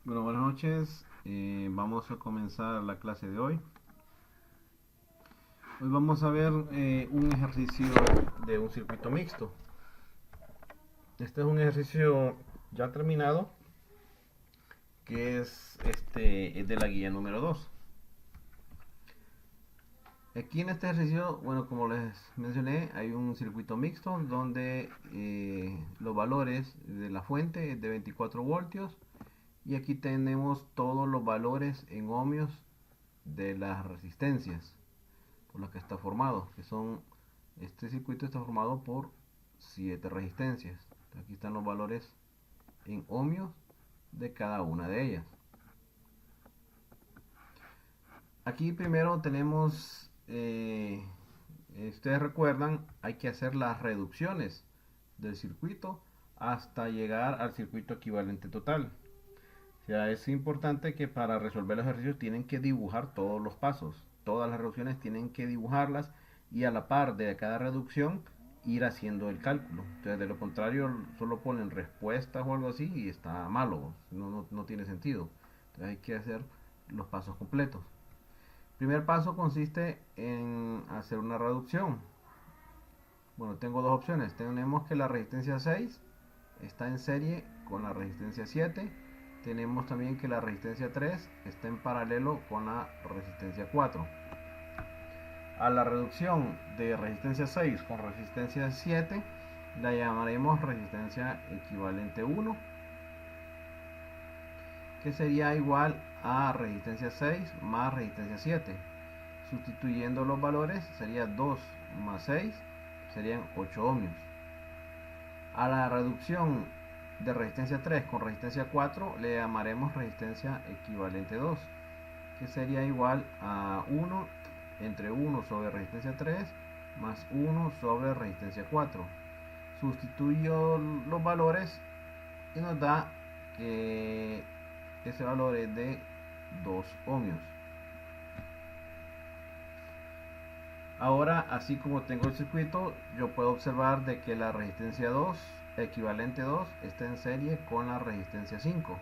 Bueno, buenas noches. Vamos a comenzar la clase de hoy. Hoy vamos a ver un ejercicio de un circuito mixto. Este es un ejercicio ya terminado, que es de la guía número 2. Aquí en este ejercicio, bueno, como les mencioné, hay un circuito mixto donde los valores de la fuente es de 24 voltios y aquí tenemos todos los valores en ohmios de las resistencias por las que está formado, que son, este circuito está formado por 7 resistencias. Aquí están los valores en ohmios de cada una de ellas. Aquí primero tenemos, ustedes recuerdan, hay que hacer las reducciones del circuito hasta llegar al circuito equivalente total. O sea, es importante que para resolver los ejercicios tienen que dibujar todos los pasos. Todas las reducciones tienen que dibujarlas y a la par de cada reducción ir haciendo el cálculo. Entonces, de lo contrario, solo ponen respuestas o algo así y está malo. No tiene sentido. Entonces, hay que hacer los pasos completos. El primer paso consiste en hacer una reducción. Bueno, tengo dos opciones. Tenemos que la resistencia 6 está en serie con la resistencia 7. Tenemos también que la resistencia 3 está en paralelo con la resistencia 4. A la reducción de resistencia 6 con resistencia 7 la llamaremos resistencia equivalente 1, que sería igual a resistencia 6 más resistencia 7. Sustituyendo los valores sería 2 más 6, serían 8 ohmios. A la reducción de resistencia 3 con resistencia 4 le llamaremos resistencia equivalente 2, que sería igual a 1 entre 1 sobre resistencia 3 más 1 sobre resistencia 4. Sustituyo los valores y nos da que ese valor es de 2 ohmios. Ahora, así como tengo el circuito, yo puedo observar de que la resistencia 2, equivalente 2, está en serie con la resistencia 5.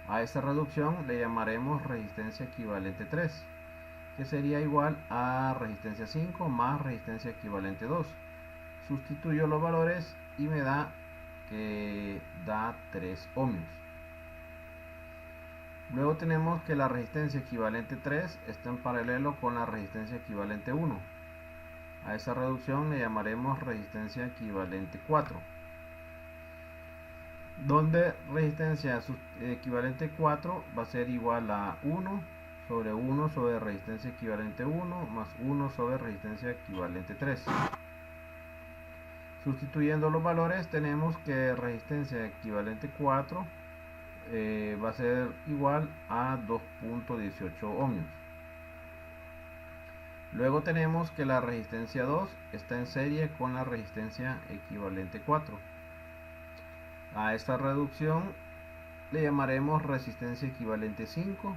A esta reducción le llamaremos resistencia equivalente 3, que sería igual a resistencia 5 más resistencia equivalente 2. Sustituyo los valores y me da que da 3 ohmios. Luego tenemos que la resistencia equivalente 3 está en paralelo con la resistencia equivalente 1. A esa reducción le llamaremos resistencia equivalente 4, donde resistencia equivalente 4 va a ser igual a 1 sobre resistencia equivalente 1 más 1 sobre resistencia equivalente 3. Sustituyendo los valores tenemos que resistencia equivalente 4 va a ser igual a 2.18 ohmios. Luego tenemos que la resistencia 2 está en serie con la resistencia equivalente 4. A esta reducción le llamaremos resistencia equivalente 5,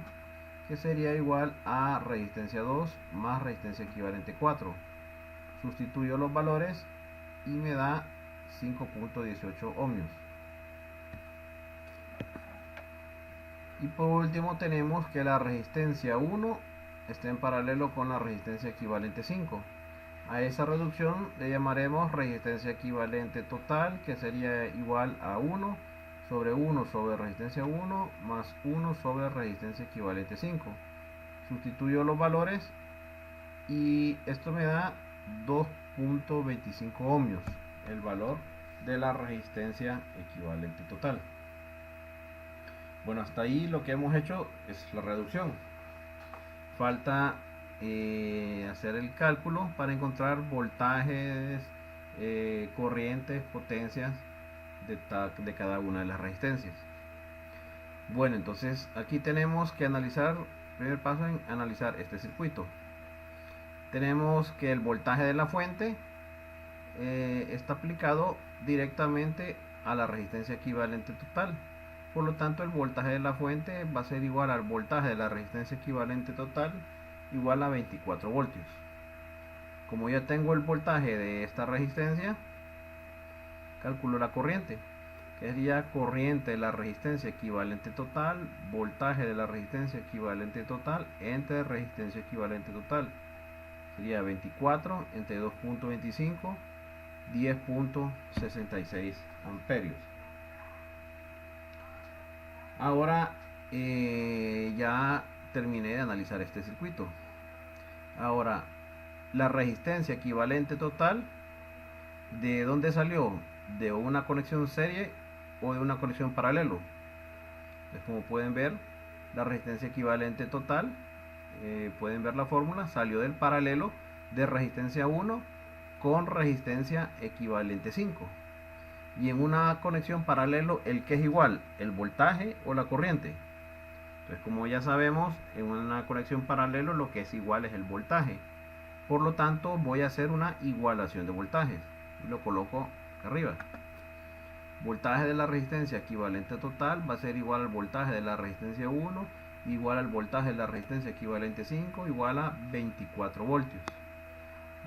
que sería igual a resistencia 2 más resistencia equivalente 4. Sustituyo los valores y me da 5.18 ohmios. Y por último tenemos que la resistencia 1 está en paralelo con la resistencia equivalente 5. A esa reducción le llamaremos resistencia equivalente total, que sería igual a 1 sobre resistencia 1 más 1 sobre resistencia equivalente 5. Sustituyo los valores y esto me da 2.25 ohmios, el valor de la resistencia equivalente total. Bueno, hasta ahí lo que hemos hecho es la reducción. Falta hacer el cálculo para encontrar voltajes, corrientes, potencias de cada una de las resistencias. Bueno, entonces aquí tenemos que analizar, primer paso en analizar este circuito. Tenemos que el voltaje de la fuente está aplicado directamente a la resistencia equivalente total. Por lo tanto, el voltaje de la fuente va a ser igual al voltaje de la resistencia equivalente total, igual a 24 voltios. Como ya tengo el voltaje de esta resistencia, calculo la corriente, que sería corriente de la resistencia equivalente total, voltaje de la resistencia equivalente total entre resistencia equivalente total. Sería 24 entre 2.25, 10.66 amperios. Ahora ya terminé de analizar este circuito. Ahora, la resistencia equivalente total, ¿de dónde salió? ¿De una conexión serie o de una conexión paralelo? Entonces, como pueden ver, la resistencia equivalente total, pueden ver la fórmula, salió del paralelo de resistencia 1 con resistencia equivalente 5. Y en una conexión paralelo, ¿el que es igual? ¿El voltaje o la corriente? Entonces, como ya sabemos, en una conexión paralelo lo que es igual es el voltaje. Por lo tanto, voy a hacer una igualación de voltajes. Y lo coloco arriba. Voltaje de la resistencia equivalente total va a ser igual al voltaje de la resistencia 1, igual al voltaje de la resistencia equivalente 5, igual a 24 voltios.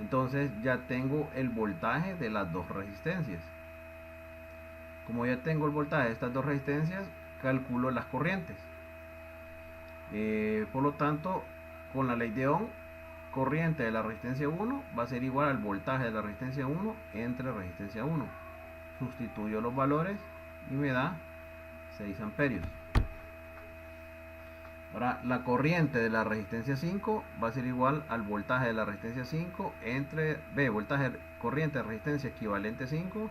Entonces ya tengo el voltaje de las dos resistencias. Como ya tengo el voltaje de estas dos resistencias, calculo las corrientes. Por lo tanto, con la ley de Ohm, corriente de la resistencia 1 va a ser igual al voltaje de la resistencia 1 entre resistencia 1. Sustituyo los valores y me da 6 amperios. Ahora, la corriente de la resistencia 5 va a ser igual al voltaje de la resistencia 5 entre corriente de resistencia equivalente 5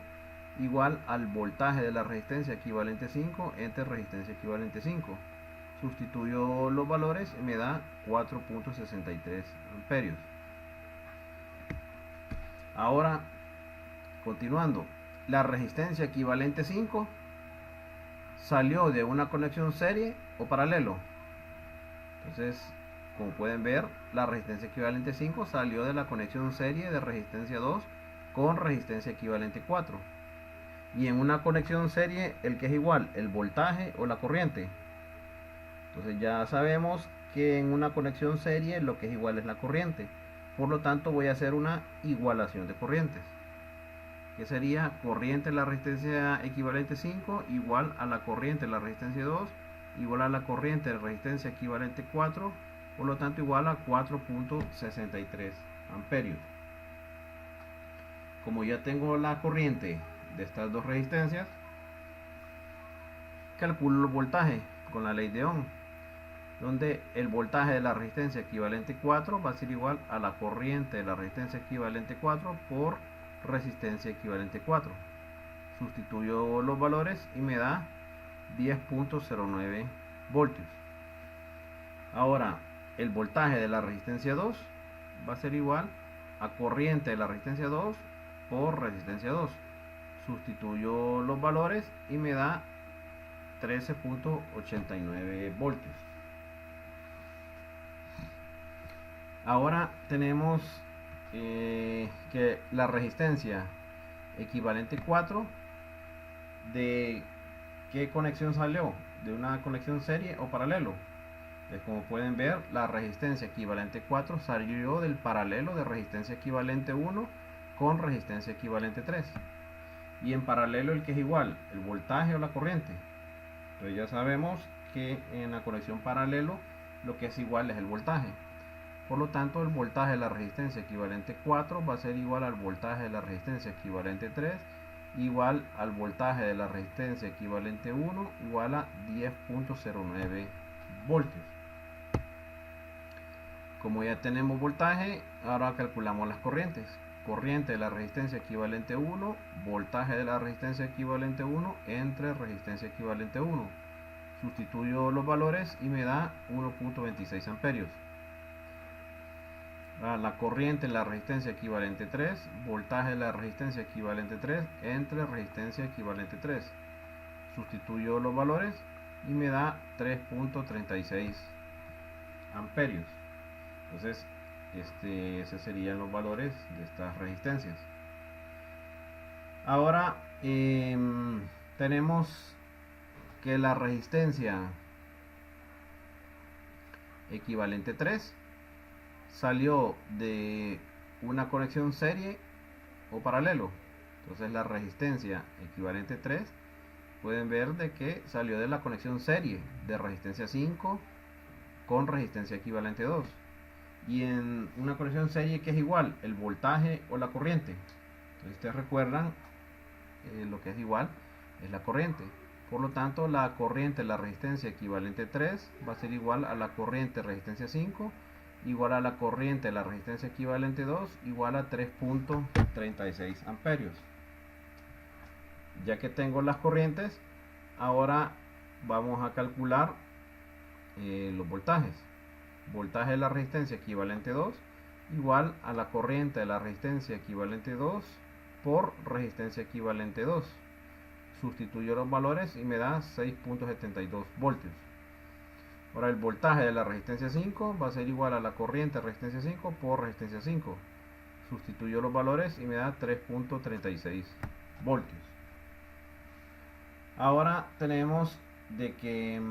igual al voltaje de la resistencia equivalente 5 entre resistencia equivalente 5. Sustituyo los valores y me da 4.63 amperios. Ahora, continuando, la resistencia equivalente 5 salió de una conexión serie o paralelo. Entonces, como pueden ver, la resistencia equivalente 5 salió de la conexión serie de resistencia 2 con resistencia equivalente 4. Y en una conexión serie, ¿el que es igual? ¿El voltaje o la corriente? Entonces ya sabemos que en una conexión serie lo que es igual es la corriente. Por lo tanto, voy a hacer una igualación de corrientes, que sería corriente de la resistencia equivalente 5 igual a la corriente de la resistencia 2 igual a la corriente de resistencia equivalente 4, por lo tanto igual a 4.63 amperios. Como ya tengo la corriente de estas dos resistencias, calculo el voltaje con la ley de Ohm, donde el voltaje de la resistencia equivalente 4 va a ser igual a la corriente de la resistencia equivalente 4 por resistencia equivalente 4. Sustituyo los valores y me da 10.09 voltios. Ahora, el voltaje de la resistencia 2 va a ser igual a corriente de la resistencia 2 por resistencia 2. Sustituyo los valores y me da 13.89 voltios. Ahora tenemos que la resistencia equivalente 4, ¿de qué conexión salió? ¿De una conexión serie o paralelo? Como pueden ver, la resistencia equivalente 4 salió del paralelo de resistencia equivalente 1 con resistencia equivalente 3. Y en paralelo, ¿el que es igual? ¿El voltaje o la corriente? Entonces ya sabemos que en la conexión paralelo lo que es igual es el voltaje. Por lo tanto, el voltaje de la resistencia equivalente 4 va a ser igual al voltaje de la resistencia equivalente 3 igual al voltaje de la resistencia equivalente 1 igual a 10.09 voltios. Como ya tenemos voltaje, ahora calculamos las corrientes. Corriente de la resistencia equivalente 1, voltaje de la resistencia equivalente 1 entre resistencia equivalente 1. Sustituyo los valores y me da 1.26 amperios. La corriente de la resistencia equivalente 3, voltaje de la resistencia equivalente 3 entre resistencia equivalente 3. Sustituyo los valores y me da 3.36 amperios. Entonces, esos serían los valores de estas resistencias. Ahora tenemos que la resistencia equivalente 3 salió de una conexión serie o paralelo. Entonces la resistencia equivalente 3 pueden ver de que salió de la conexión serie de resistencia 5 con resistencia equivalente 2. Y en una conexión serie, que es igual, el voltaje o la corriente. Entonces ustedes recuerdan, lo que es igual es la corriente. Por lo tanto, la corriente, la resistencia equivalente 3 va a ser igual a la corriente resistencia 5, igual a la corriente, la resistencia equivalente 2, igual a 3.36 amperios. Ya que tengo las corrientes, ahora vamos a calcular los voltajes. Voltaje de la resistencia equivalente 2 igual a la corriente de la resistencia equivalente 2 por resistencia equivalente 2. Sustituyo los valores y me da 6.72 voltios. Ahora el voltaje de la resistencia 5 va a ser igual a la corriente de resistencia 5 por resistencia 5. Sustituyo los valores y me da 3.36 voltios. Ahora tenemos de que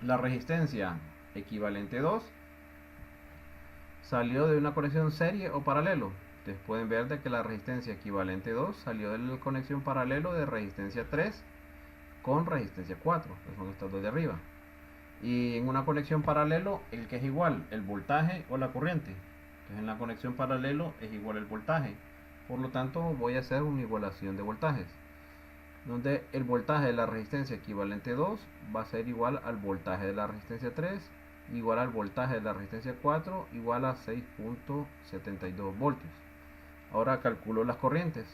la resistencia equivalente 2 salió de una conexión serie o paralelo. Ustedes pueden ver de que la resistencia equivalente 2 salió de la conexión paralelo de resistencia 3 con resistencia 4, que son estas dos de arriba. Y en una conexión paralelo, el que es igual, el voltaje o la corriente. Entonces en la conexión paralelo es igual el voltaje. Por lo tanto voy a hacer una igualación de voltajes, donde el voltaje de la resistencia equivalente 2 va a ser igual al voltaje de la resistencia 3, igual al voltaje de la resistencia 4, igual a 6.72 voltios. Ahora calculo las corrientes.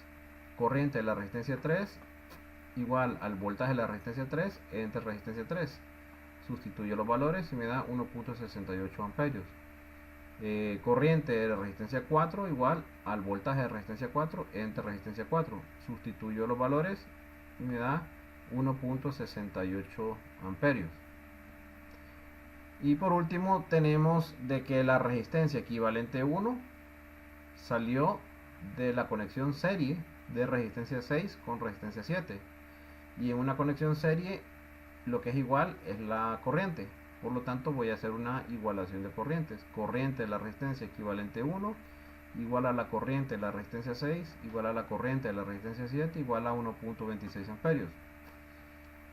Corriente de la resistencia 3 igual al voltaje de la resistencia 3 entre resistencia 3. Sustituyo los valores y me da 1.68 amperios. Corriente de la resistencia 4 igual al voltaje de resistencia 4 entre resistencia 4. Sustituyo los valores y me da 1.68 amperios. Y por último tenemos de que la resistencia equivalente 1 salió de la conexión serie de resistencia 6 con resistencia 7. Y en una conexión serie lo que es igual es la corriente. Por lo tanto voy a hacer una igualación de corrientes. Corriente de la resistencia equivalente 1 igual a la corriente de la resistencia 6 igual a la corriente de la resistencia 7 igual a 1.26 amperios.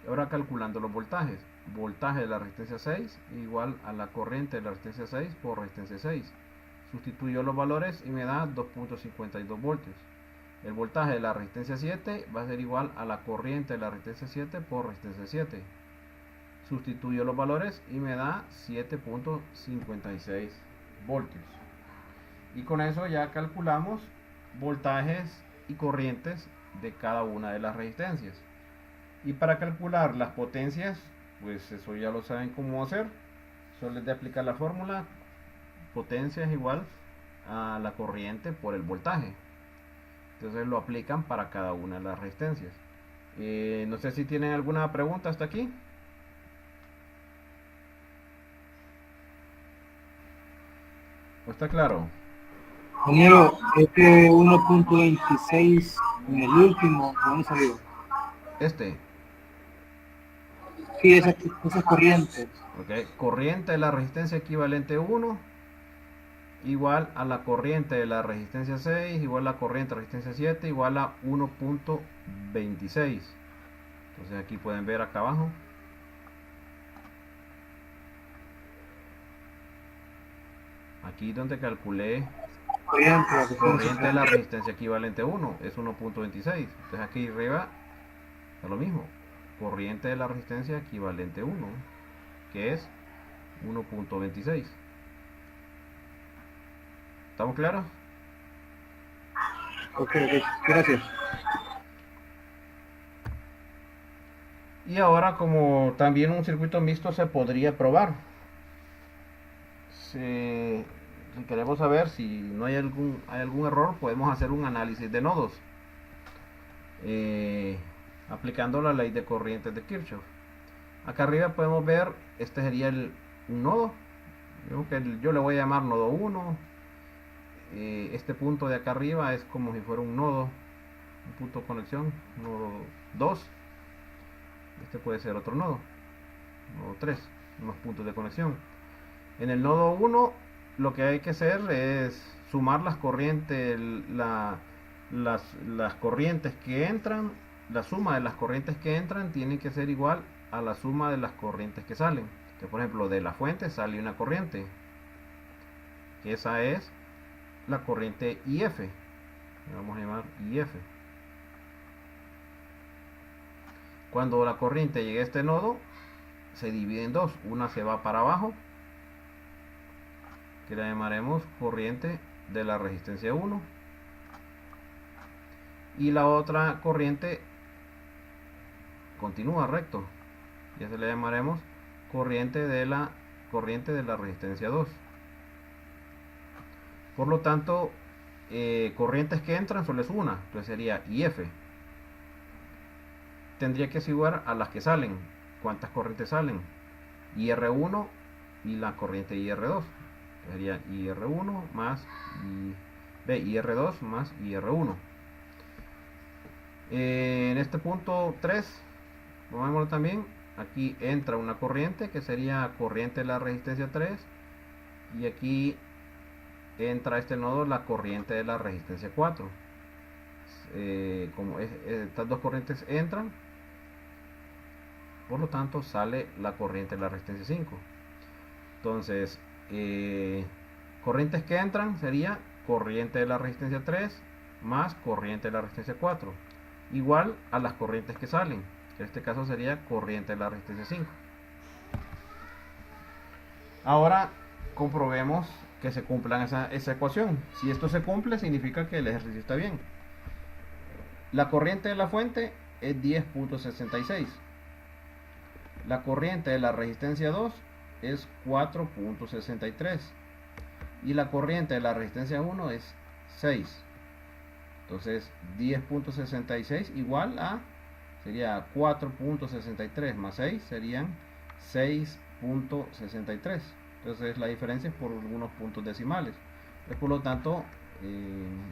Ahora calculando los voltajes. Voltaje de la resistencia 6 igual a la corriente de la resistencia 6 por resistencia 6. Sustituyo los valores y me da 2.52 voltios. El voltaje de la resistencia 7 va a ser igual a la corriente de la resistencia 7 por resistencia 7. Sustituyo los valores y me da 7.56 voltios. Y con eso ya calculamos voltajes y corrientes de cada una de las resistencias. Y para calcular las potencias, pues eso ya lo saben cómo hacer. Solo es de aplicar la fórmula. Potencia es igual a la corriente por el voltaje. Entonces lo aplican para cada una de las resistencias. No sé si tienen alguna pregunta hasta aquí. ¿O está claro? Ingeniero, este 1.26 en el último, ¿dónde salió? Sí, esas corrientes. Okay. Corriente de la resistencia equivalente 1 igual a la corriente de la resistencia 6 igual a la corriente de la resistencia 7 igual a 1.26. Entonces aquí pueden ver acá abajo. Aquí donde calculé corriente de la resistencia equivalente 1 es 1.26. Entonces aquí arriba es lo mismo. Corriente de la resistencia equivalente 1, que es 1.26. ¿Estamos claros? Ok, gracias. Y ahora, como también un circuito mixto se podría probar, si queremos saber si no hay algún error, podemos hacer un análisis de nodos aplicando la ley de corrientes de Kirchhoff. Acá arriba podemos ver, este sería un nodo. Yo le voy a llamar nodo 1. Este punto de acá arriba es como si fuera un nodo, un punto de conexión, nodo 2. Este puede ser otro nodo, nodo 3, unos puntos de conexión. En el nodo 1 lo que hay que hacer es sumar las corrientes, las corrientes que entran la suma de las corrientes que entran tiene que ser igual a la suma de las corrientes que salen. Que por ejemplo, de la fuente sale una corriente, que esa es la corriente IF, vamos a llamar IF. Cuando la corriente llegue a este nodo, se divide en dos. Una se va para abajo, que la llamaremos corriente de la resistencia 1, y la otra corriente continúa recto, ya se le llamaremos corriente de la resistencia 2. Por lo tanto, corrientes que entran solo es una, entonces sería IF. Tendría que ser igual a las que salen. ¿Cuántas corrientes salen? IR1 y la corriente IR2. Sería IR1 más IR2 más IR1. En este punto 3, veámoslo también. Aquí entra una corriente que sería corriente de la resistencia 3. Y aquí entra a este nodo la corriente de la resistencia 4. Como estas dos corrientes entran, por lo tanto sale la corriente de la resistencia 5. Entonces, corrientes que entran sería corriente de la resistencia 3 más corriente de la resistencia 4, igual a las corrientes que salen, que en este caso sería corriente de la resistencia 5. Ahora comprobemos que se cumplan esa ecuación. Si esto se cumple, significa que el ejercicio está bien. La corriente de la fuente es 10.66. La corriente de la resistencia 2 es 4.63. Y la corriente de la resistencia 1 es 6. Entonces 10.66 igual a, sería 4.63 más 6 serían 6.63. Entonces la diferencia es por algunos puntos decimales. Por lo tanto,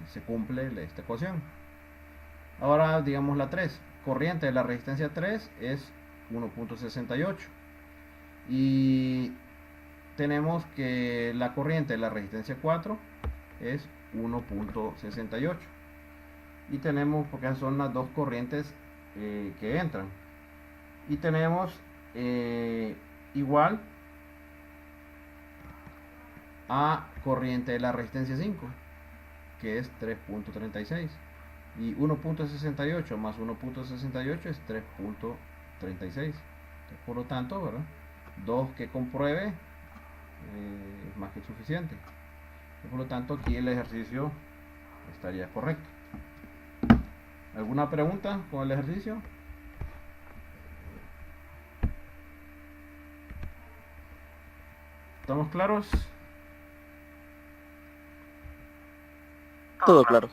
se cumple esta ecuación. Ahora digamos la 3. Corriente de la resistencia 3 es 1.68. Y tenemos que la corriente de la resistencia 4 es 1.68. Y tenemos, porque son las dos corrientes que entran. Y tenemos igual a corriente de la resistencia 5, que es 3.36. Y 1.68 más 1.68 es 3.36. Por lo tanto, ¿verdad? 2 que compruebe es más que suficiente. Por lo tanto, aquí el ejercicio estaría correcto. ¿Alguna pregunta con el ejercicio? ¿Estamos claros? Todo claro.